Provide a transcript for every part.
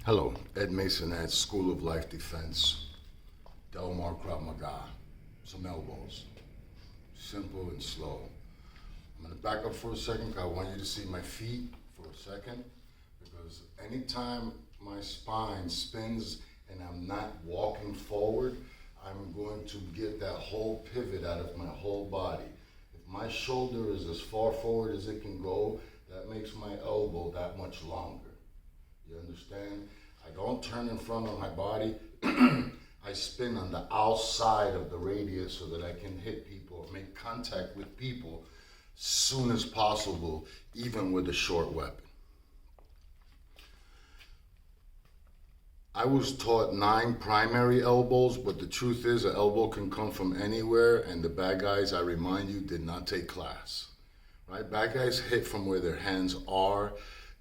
Hello, Ed Mason at School of Life Defense, Del Mar Krav Maga, some elbows, simple and slow. I'm gonna back up for a second because I want you to see my feet for a second, because anytime my spine spins and I'm not walking forward, I'm going to get that whole pivot out of my whole body. If my shoulder is as far forward as it can go, that makes my elbow that much longer. You understand? I don't turn in front of my body. I spin on the outside of the radius so that I can hit people or make contact with people as soon as possible, even with a short weapon. I was taught 9 primary elbows, but the truth is an elbow can come from anywhere, and the bad guys, I remind you, did not take class. Right? Bad guys hit from where their hands are.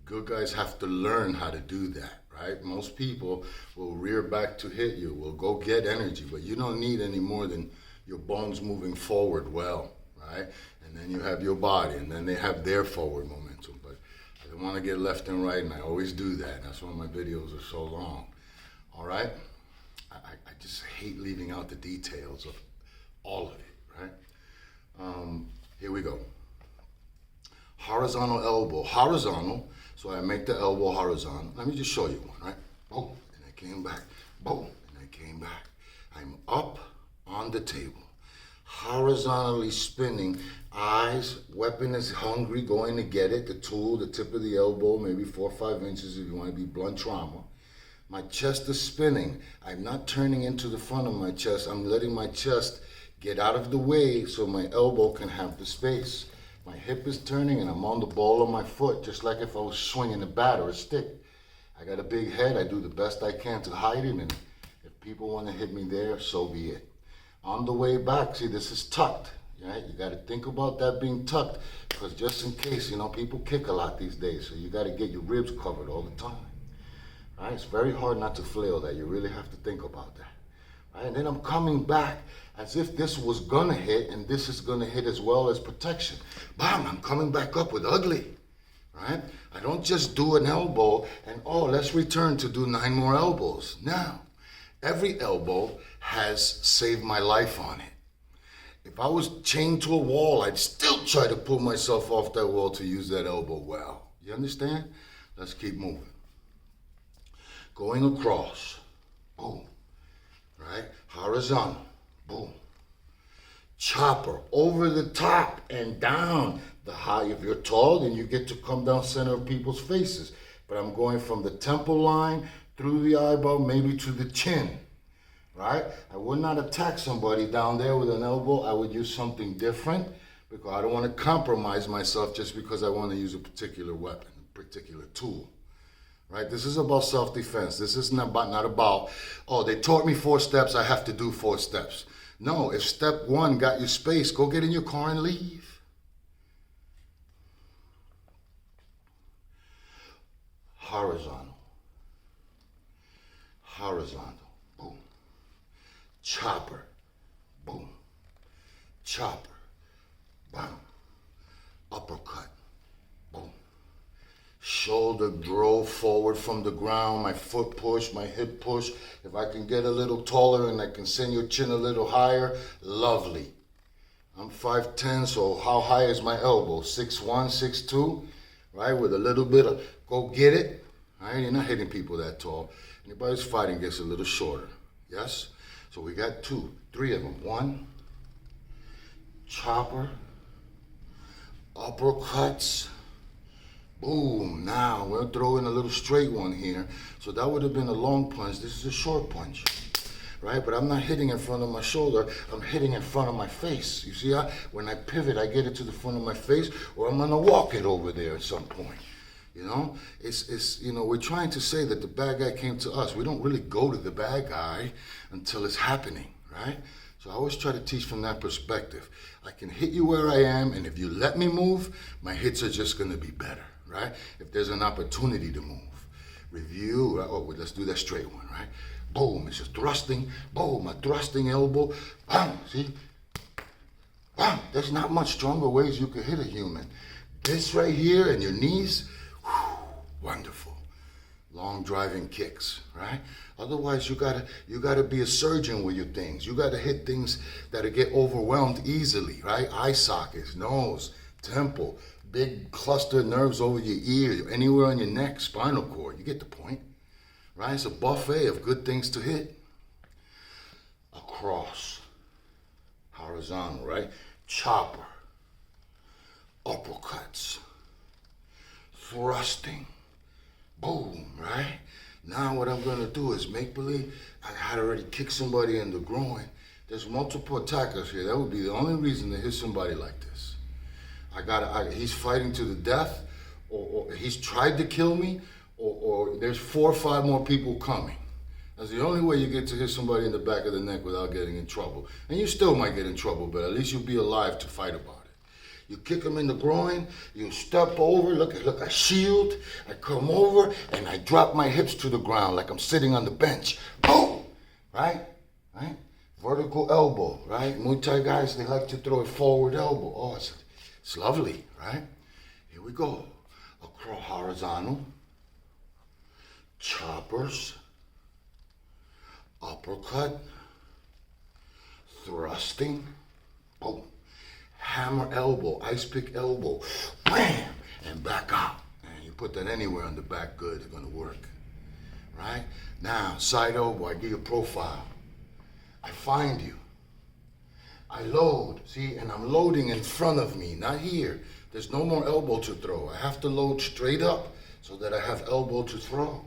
Good guys have to learn how to do that, right? Most people will rear back to hit you, will go get energy, but you don't need any more than your bones moving forward well, right? And then you have your body, and then they have their forward momentum. But I don't want to get left and right, and I always do that. That's why my videos are so long, all right? I just hate leaving out the details of all of it, right? Here we go. Horizontal elbow, horizontal. So I make the elbow horizontal. Let me just show you one, right? Boom, and I came back. Boom, and I came back. I'm up on the table, horizontally spinning. Eyes, weapon is hungry, going to get it. The tool, the tip of the elbow, maybe 4 or 5 inches if you want to be blunt trauma. My chest is spinning. I'm not turning into the front of my chest. I'm letting my chest get out of the way so my elbow can have the space. My hip is turning and I'm on the ball of my foot, just like if I was swinging a bat or a stick. I got a big head. I do the best I can to hide it, and if people want to hit me there, so be it. On the way back, see, this is tucked, right? You got to think about that being tucked, because just in case, you know, people kick a lot these days, so you got to get your ribs covered all the time. Right? It's very hard not to flail that. You really have to think about that. Right? And then I'm coming back as if this was gonna hit and this is gonna hit as well as protection. Bam, I'm coming back up with ugly, right? I don't just do an elbow and, oh, let's return to do 9 more elbows. Now, every elbow has saved my life on it. If I was chained to a wall, I'd still try to pull myself off that wall to use that elbow well. You understand? Let's keep moving. Going across, boom, right? Horizontal. Boom. Chopper over the top and down. The high, if you're tall, then you get to come down center of people's faces. But I'm going from the temple line through the eyebrow, maybe to the chin, right? I would not attack somebody down there with an elbow. I would use something different because I don't want to compromise myself just because I want to use a particular weapon, a particular tool. Right? This is about self-defense. This is not about, oh, they taught me 4 steps, I have to do 4 steps. No, if step 1 got you space, go get in your car and leave. Horizontal. Horizontal. Boom. Chopper. Boom. Chopper. Bam. Uppercut. Boom. Shoulder drove forward from the ground, my foot push, my hip push. If I can get a little taller and I can send your chin a little higher, lovely. I'm 5'10", so how high is my elbow? 6'1", 6'2", right? With a little bit of go get it, right? You're not hitting people that tall. Anybody who's fighting gets a little shorter, yes? So we got 2, 3 of them. 1, chopper, uppercuts, boom. Now we'll throw in a little straight one here. So that would have been a long punch. This is a short punch, right? But I'm not hitting in front of my shoulder. I'm hitting in front of my face. You see, when I pivot, I get it to the front of my face, or I'm gonna walk it over there at some point. You know, it's you know, we're trying to say that the bad guy came to us. We don't really go to the bad guy until it's happening, right? So I always try to teach from that perspective. I can hit you where I am, and if you let me move, my hits are just gonna be better. Right? If there's an opportunity to move. Review, oh, let's do that straight one, right? Boom, it's just thrusting, boom, a thrusting elbow, bam, see? Bam, there's not much stronger ways you could hit a human. This right here and your knees, whew, wonderful. long driving kicks, right? Otherwise, you gotta be a surgeon with your things. You gotta hit things that get overwhelmed easily, right? Eye sockets, nose, temple, big cluster nerves over your ear, anywhere on your neck, spinal cord. You get the point, right? It's a buffet of good things to hit. Across, horizontal, right? Chopper, uppercuts, thrusting, boom, right? Now what I'm gonna do is make believe I had already kicked somebody in the groin. There's multiple attackers here. That would be the only reason to hit somebody like this. He's fighting to the death, or he's tried to kill me, or there's 4 or 5 more people coming. That's the only way you get to hit somebody in the back of the neck without getting in trouble. And you still might get in trouble, but at least you'll be alive to fight about it. You kick him in the groin, you step over, look, I shield, I come over, and I drop my hips to the ground like I'm sitting on the bench. Boom! Right? Vertical elbow, right? Muay Thai guys, they like to throw a forward elbow. Oh, it's lovely, right? Here we go. Across horizontal, choppers, uppercut, thrusting, boom. Hammer elbow, ice pick elbow, wham, and back out. And you put that anywhere on the back, good, it's gonna work. Right? Now, side elbow, I give you a profile. I find you. I load, see, and I'm loading in front of me, not here. There's no more elbow to throw. I have to load straight up so that I have elbow to throw.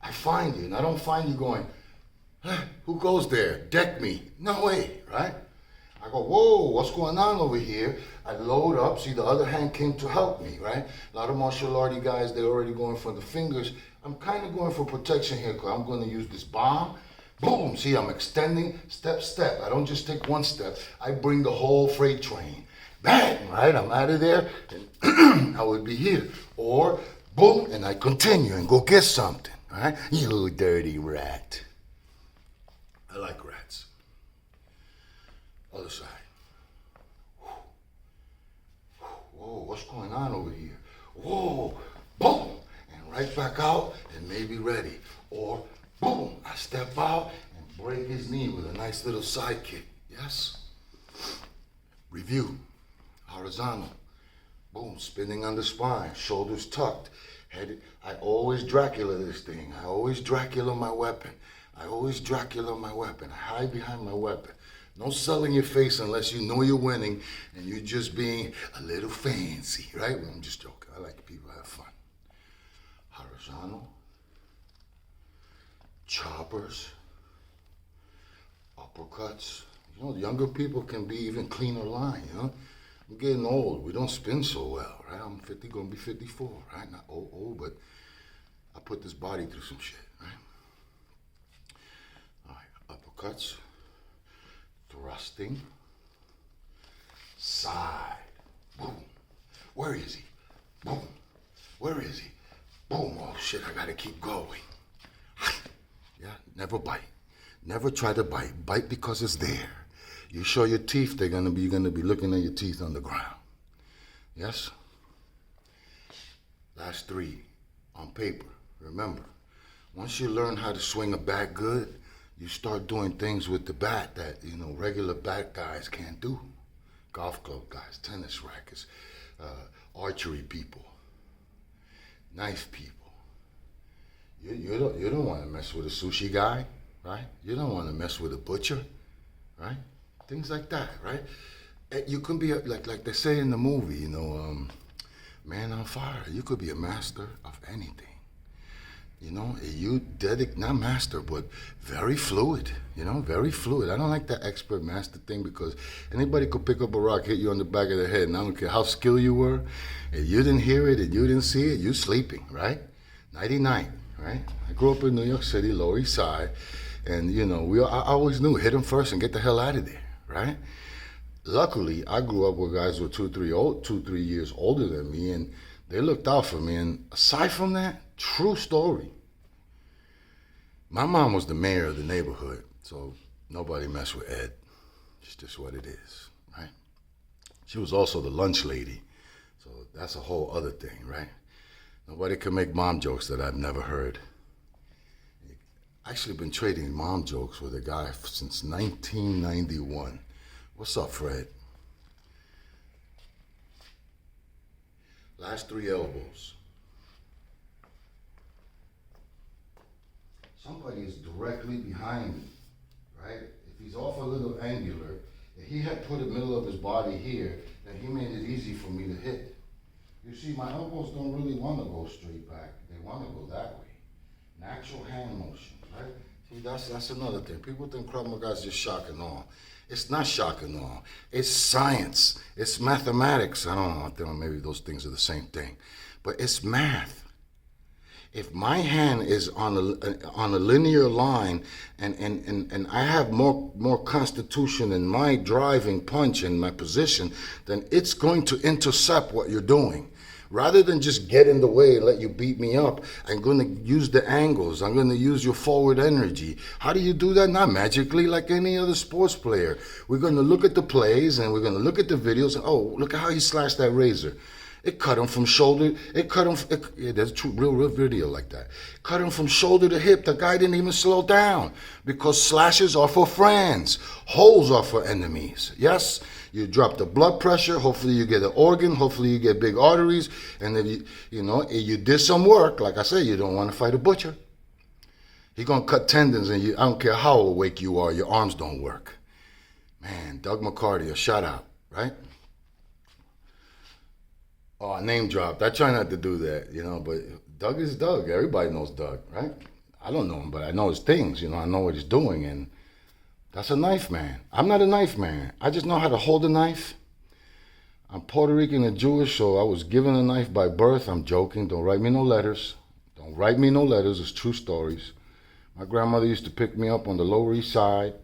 I find you, and I don't find you going, who goes there? Deck me. No way, right? I go, whoa, what's going on over here? I load up, see the other hand came to help me, right? A lot of martial arty guys, they're already going for the fingers. I'm kind of going for protection here because I'm going to use this bomb. Boom, see, I'm extending step. I don't just take one step. I bring the whole freight train. Bang, right? I'm out of there and I would be here. Or boom, and I continue and go get something, right? You dirty rat. I like rats. Other side. Whoa, what's going on over here? Whoa, boom, and right back out and maybe ready. Or boom, I step out and break his knee with a nice little side kick. Yes? Review. Horizontal. Boom, spinning on the spine, shoulders tucked. Headed. I always Dracula this thing. I always Dracula my weapon. I hide behind my weapon. No selling your face unless you know you're winning and you're just being a little fancy, right? Well, I'm just joking. I like people to have fun. Horizontal. Choppers. Uppercuts. You know, younger people can be even cleaner line, you know? I'm getting old. We don't spin so well, right? I'm 50, gonna be 54, right? Not old, but I put this body through some shit, right? All right, uppercuts. Thrusting, side, boom. Where is he? Boom. Where is he? Boom. Oh shit, I gotta keep going. Yeah, never bite. Never try to bite. Bite because it's there. You show your teeth, you're gonna be looking at your teeth on the ground. Yes? Last 3 on paper. Remember, once you learn how to swing a bat good, you start doing things with the bat that, you know, regular bat guys can't do. Golf club guys, tennis rackets, archery people, knife people. You don't want to mess with a sushi guy, right? You don't want to mess with a butcher, right? Things like that, right? You can be, like they say in the movie, you know, Man on Fire. You could be a master of anything. You know, not master, but very fluid, you know, very fluid. I don't like that expert master thing because anybody could pick up a rock, hit you on the back of the head, and I don't care how skilled you were. If you didn't hear it and you didn't see it, you sleeping, right? 99, right? I grew up in New York City, Lower East Side, and, you know, I always knew, hit them first and get the hell out of there, right? Luckily, I grew up with guys who were 2-3 years older than me, and they looked out for me. And aside from that, true story. My mom was the mayor of the neighborhood, so nobody messed with Ed. It's just what it is, right? She was also the lunch lady, so that's a whole other thing, right? Nobody can make mom jokes that I've never heard. I've actually been trading mom jokes with a guy since 1991. What's up, Fred? Last 3 elbows. Somebody is directly behind me, right? If he's off a little angular, if he had put the middle of his body here, then he made it easy for me to hit. You see, my elbows don't really want to go straight back. They want to go that way. Natural hand motion, right? See, that's another thing. People think Krav Maga is just shock and awe. It's not shock and awe. It's science. It's mathematics. I don't know, maybe those things are the same thing. But it's math. If my hand is on a linear line and I have more constitution in my driving punch and my position, then it's going to intercept what you're doing. Rather than just get in the way and let you beat me up, I'm going to use the angles. I'm going to use your forward energy. How do you do that? Not magically like any other sports player. We're going to look at the plays and we're going to look at the videos and, oh, look at how he slashed that razor. It cut him from shoulder. It cut him. Yeah, there's a real video like that. Cut him from shoulder to hip. The guy didn't even slow down because slashes are for friends. Holes are for enemies. Yes, you drop the blood pressure. Hopefully you get an organ. Hopefully you get big arteries. And then you did some work. Like I said, you don't want to fight a butcher. He's gonna cut tendons, and I don't care how awake you are, your arms don't work. Man, Doug McCarty, a shout out, right? Oh, name dropped. I try not to do that, but Doug is Doug. Everybody knows Doug, right? I don't know him, but I know his things, I know what he's doing, and that's a knife man. I'm not a knife man. I just know how to hold a knife. I'm Puerto Rican and Jewish, so I was given a knife by birth. I'm joking. Don't write me no letters. Don't write me no letters. It's true stories. My grandmother used to pick me up on the Lower East Side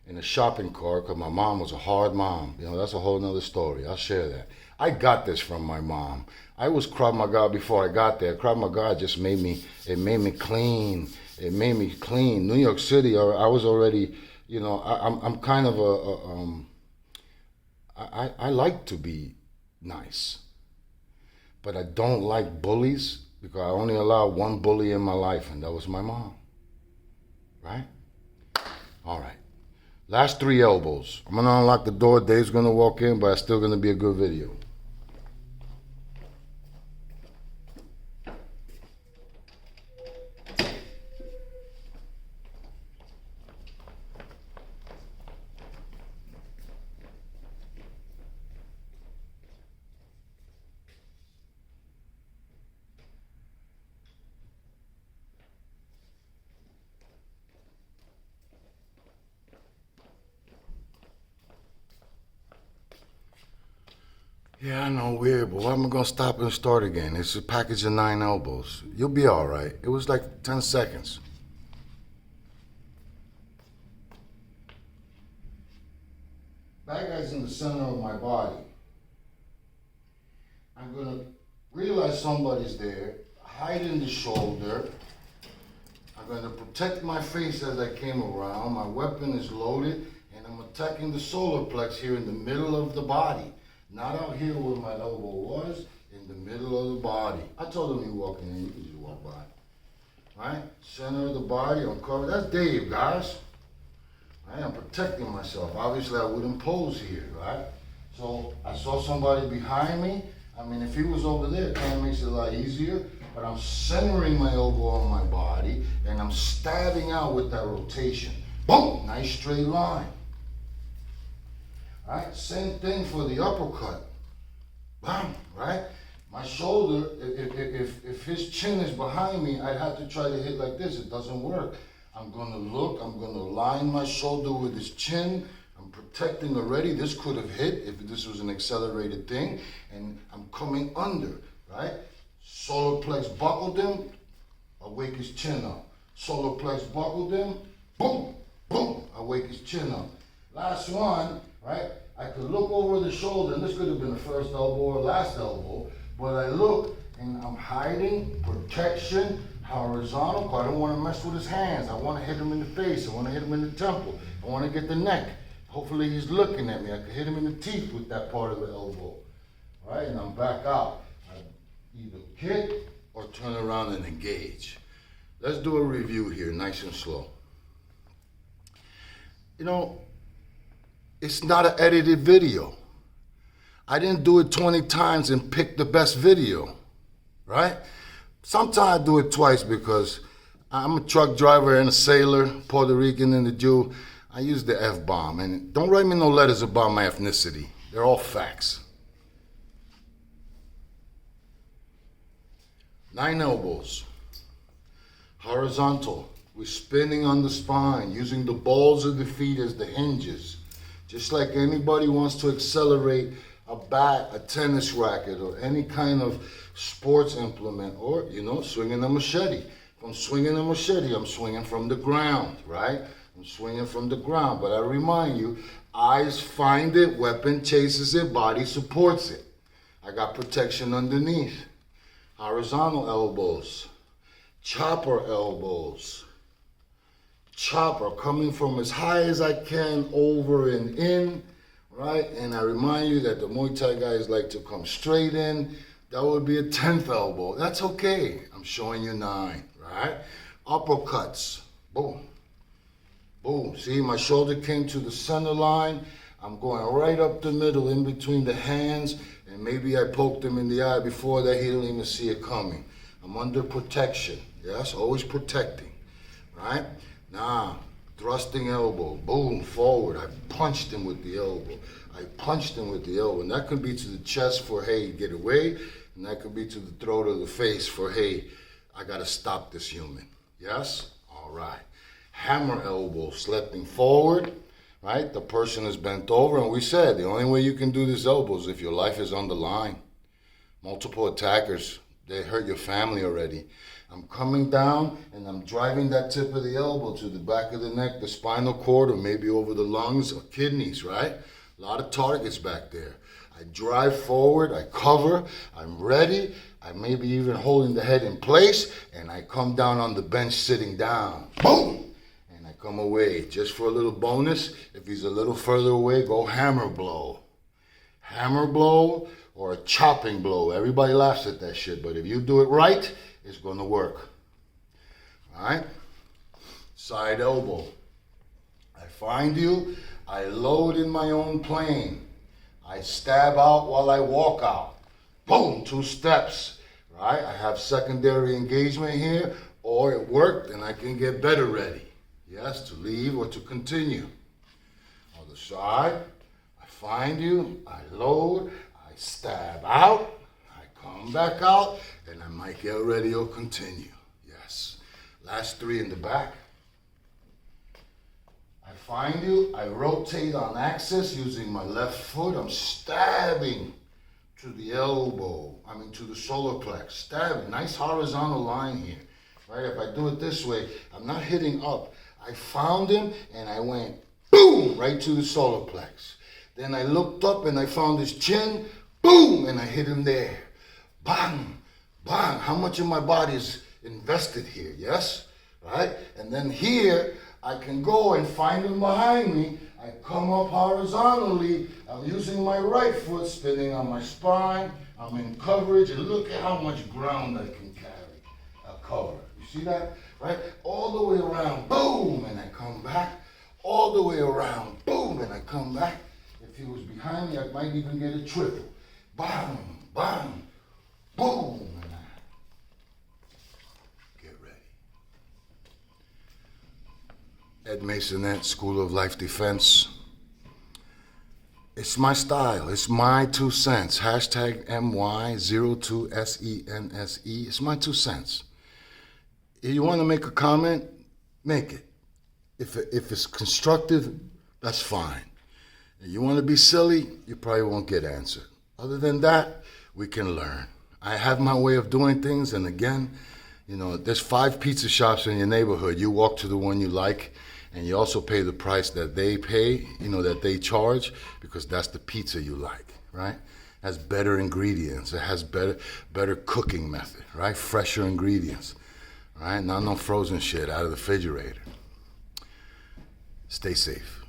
in a shopping cart because my mom was a hard mom. That's a whole nother story. I'll share that. I got this from my mom. I was Krav Maga before I got there. Krav Maga just made me clean. It made me clean. New York City, I was already, I'm kind of I like to be nice. But I don't like bullies because I only allowed one bully in my life, and that was my mom. Right? All right. Last 3 elbows. I'm going to unlock the door. Dave's going to walk in, but it's still going to be a good video. Yeah, I know, weird, but why am I going to stop and start again? It's a package of 9 elbows. You'll be all right. It was like 10 seconds. That guy's in the center of my body. I'm going to realize somebody's there, hide in the shoulder. I'm going to protect my face as I came around. My weapon is loaded, and I'm attacking the solar plex here in the middle of the body. Not out here where my elbow was, in the middle of the body. I told him you walking in, you could just walk by. Right? Center of the body, uncover. That's Dave, guys. I am protecting myself. Obviously, I wouldn't pose here, right? So I saw somebody behind me. I mean, if he was over there, it kind of makes it a lot easier. But I'm centering my elbow on my body, and I'm stabbing out with that rotation. Boom! Nice straight line. Right? Same thing for the uppercut. Bam, right? My shoulder, if his chin is behind me, I'd have to try to hit like this. It doesn't work. I'm going to look, I'm going to line my shoulder with his chin. I'm protecting already. This could have hit if this was an accelerated thing. And I'm coming under, right? Solar plex buckled him, I wake his chin up. Solar plex buckled him, boom, boom, I wake his chin up. Last one, right? I could look over the shoulder, and this could have been the first elbow or last elbow, but I look and I'm hiding, protection, horizontal, because I don't want to mess with his hands. I want to hit him in the face. I want to hit him in the temple. I want to get the neck. Hopefully he's looking at me. I could hit him in the teeth with that part of the elbow, right? And I'm back out. I either kick, or turn around and engage. Let's do a review here, nice and slow. You know, it's not an edited video. I didn't do it 20 times and pick the best video, right? Sometimes I do it twice because I'm a truck driver and a sailor, Puerto Rican and a Jew. I use the F-bomb, and don't write me no letters about my ethnicity. They're all facts. 9 elbows. Horizontal. We're spinning on the spine, using the balls of the feet as the hinges. Just like anybody wants to accelerate a bat, a tennis racket, or any kind of sports implement, or, swinging a machete. If I'm swinging a machete, I'm swinging from the ground, right? I'm swinging from the ground, but I remind you, eyes find it, weapon chases it, body supports it. I got protection underneath. Horizontal elbows, chopper elbows. Chopper, coming from as high as I can, over and in, right? And I remind you that the Muay Thai guys like to come straight in. That would be a 10th elbow. That's okay. I'm showing you 9, right? Uppercuts, boom. Boom, see, my shoulder came to the center line. I'm going right up the middle in between the hands, and maybe I poked him in the eye before that. He didn't even see it coming. I'm under protection, yes, always protecting, right? Now, thrusting elbow, boom, forward. I punched him with the elbow. I punched him with the elbow, and that could be to the chest for, hey, get away, and that could be to the throat or the face for, hey, I gotta stop this human, yes? All right. Hammer elbow, slipping forward, right? The person is bent over, and we said the only way you can do this elbow is if your life is on the line. Multiple attackers, they hurt your family already. I'm coming down, and I'm driving that tip of the elbow to the back of the neck, the spinal cord, or maybe over the lungs or kidneys, right? A lot of targets back there. I drive forward, I cover, I'm ready. I may be even holding the head in place, and I come down on the bench sitting down. Boom! Come away. Just for a little bonus, if he's a little further away, go hammer blow. Hammer blow or a chopping blow. Everybody laughs at that shit, but if you do it right, it's going to work. All right? Side elbow. I find you. I load in my own plane. I stab out while I walk out. Boom, 2 steps. Right? I have secondary engagement here, or it worked and I can get better ready. Yes, to leave or to continue. Other side, I find you, I load, I stab out, I come back out, and I might get ready or continue. Yes. Last 3 in the back. I find you, I rotate on axis using my left foot. I'm stabbing to the elbow, to the solar plex. Stabbing, nice horizontal line here. Right? If I do it this way, I'm not hitting up. I found him and I went boom right to the solar plex. Then I looked up and I found his chin, boom, and I hit him there. Bang, bang. How much of my body is invested here? Yes, right? And then here I can go and find him behind me. I come up horizontally. I'm using my right foot, spinning on my spine. I'm in coverage, and look at how much ground I can carry. A cover. You see that? Right? All the way around, boom, and I come back. All the way around, boom, and I come back. If he was behind me, I might even get a triple. Bang, bang, boom, and I get ready. Ed Masonette, School of Life Defense. It's my style. It's my 2 cents. Hashtag MY02SENSE. It's my 2 cents. If you want to make a comment, make it. If it's constructive, that's fine. If you want to be silly, you probably won't get answered. Other than that, we can learn. I have my way of doing things, and again, there's 5 pizza shops in your neighborhood. You walk to the one you like, and you also pay the price that they pay, that they charge, because that's the pizza you like, right? It has better ingredients. It has better cooking method, right? Fresher ingredients. All right, not no frozen shit out of the refrigerator. Stay safe.